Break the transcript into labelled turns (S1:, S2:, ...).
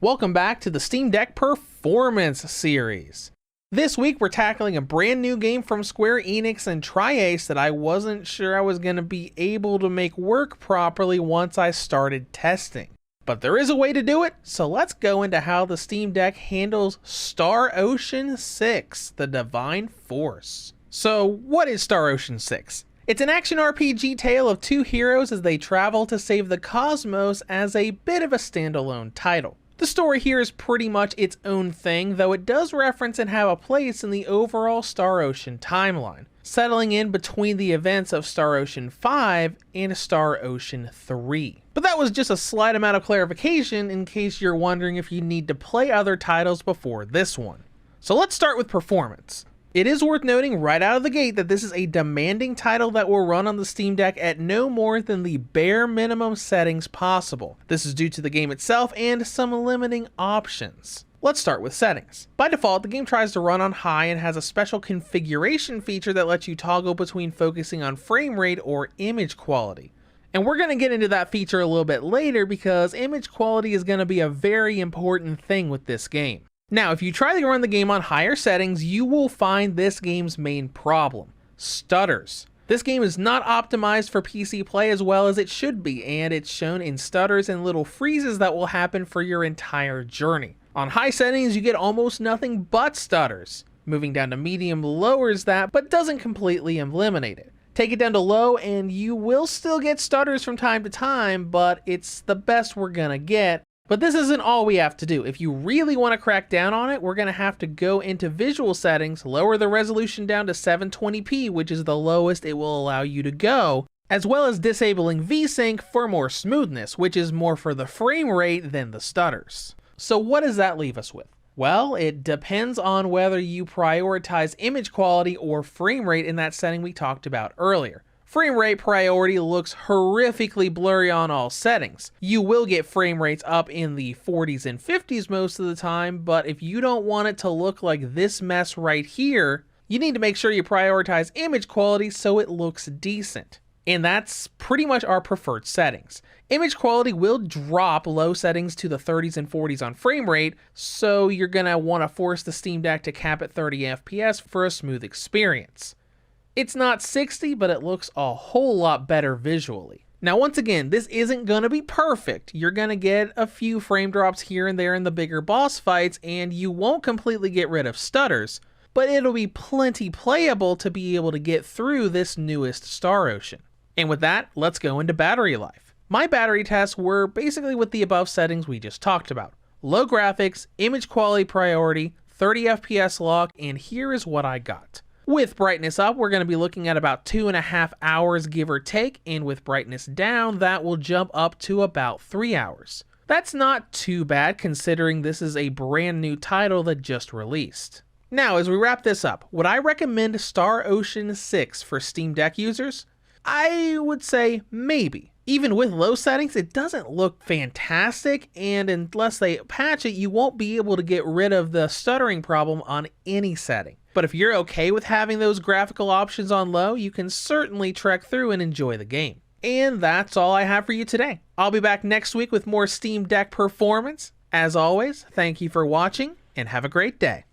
S1: Welcome back to the Steam Deck Performance Series. This week we're tackling a brand new game from Square Enix and Tri-Ace that I wasn't sure I was going to be able to make work properly once I started testing. But there is a way to do it, so let's go into how the Steam Deck handles Star Ocean 6, The Divine Force. So what is Star Ocean 6? It's an action RPG tale of two heroes as they travel to save the cosmos as a bit of a standalone title. The story here is pretty much its own thing, though it does reference and have a place in the overall Star Ocean timeline, settling in between the events of Star Ocean 5 and Star Ocean 3. But that was just a slight amount of clarification in case you're wondering if you need to play other titles before this one. So let's start with performance. It is worth noting right out of the gate that this is a demanding title that will run on the Steam Deck at no more than the bare minimum settings possible. This is due to the game itself and some limiting options. Let's start with settings. By default, the game tries to run on high and has a special configuration feature that lets you toggle between focusing on frame rate or image quality. And we're going to get into that feature a little bit later because image quality is going to be a very important thing with this game. Now, if you try to run the game on higher settings, you will find this game's main problem: stutters. This game is not optimized for PC play as well as it should be, and it's shown in stutters and little freezes that will happen for your entire journey. On high settings, you get almost nothing but stutters. Moving down to medium lowers that, but doesn't completely eliminate it. Take it down to low and you will still get stutters from time to time, but it's the best we're gonna get. But this isn't all we have to do. If you really want to crack down on it, we're going to have to go into visual settings, lower the resolution down to 720p, which is the lowest it will allow you to go, as well as disabling VSync for more smoothness, which is more for the frame rate than the stutters. So what does that leave us with? Well, it depends on whether you prioritize image quality or frame rate in that setting we talked about earlier. Frame rate priority looks horrifically blurry on all settings. You will get frame rates up in the 40s and 50s most of the time, but if you don't want it to look like this mess right here, you need to make sure you prioritize image quality so it looks decent. And that's pretty much our preferred settings. Image quality will drop low settings to the 30s and 40s on frame rate, so you're gonna want to force the Steam Deck to cap at 30 FPS for a smooth experience. It's not 60, but it looks a whole lot better visually. Now, once again, this isn't going to be perfect. You're going to get a few frame drops here and there in the bigger boss fights, and you won't completely get rid of stutters, but it'll be plenty playable to be able to get through this newest Star Ocean. And with that, let's go into battery life. My battery tests were basically with the above settings we just talked about. Low graphics, image quality priority, 30 FPS lock, and here is what I got. With brightness up, we're going to be looking at about 2.5 hours give or take, and with brightness down, that will jump up to about 3 hours. That's not too bad considering this is a brand new title that just released. Now, as we wrap this up, would I recommend Star Ocean 6 for Steam Deck users? I would say maybe. Even with low settings, it doesn't look fantastic, and unless they patch it, you won't be able to get rid of the stuttering problem on any setting. But if you're okay with having those graphical options on low, you can certainly trek through and enjoy the game. And that's all I have for you today. I'll be back next week with more Steam Deck performance. As always, thank you for watching and have a great day.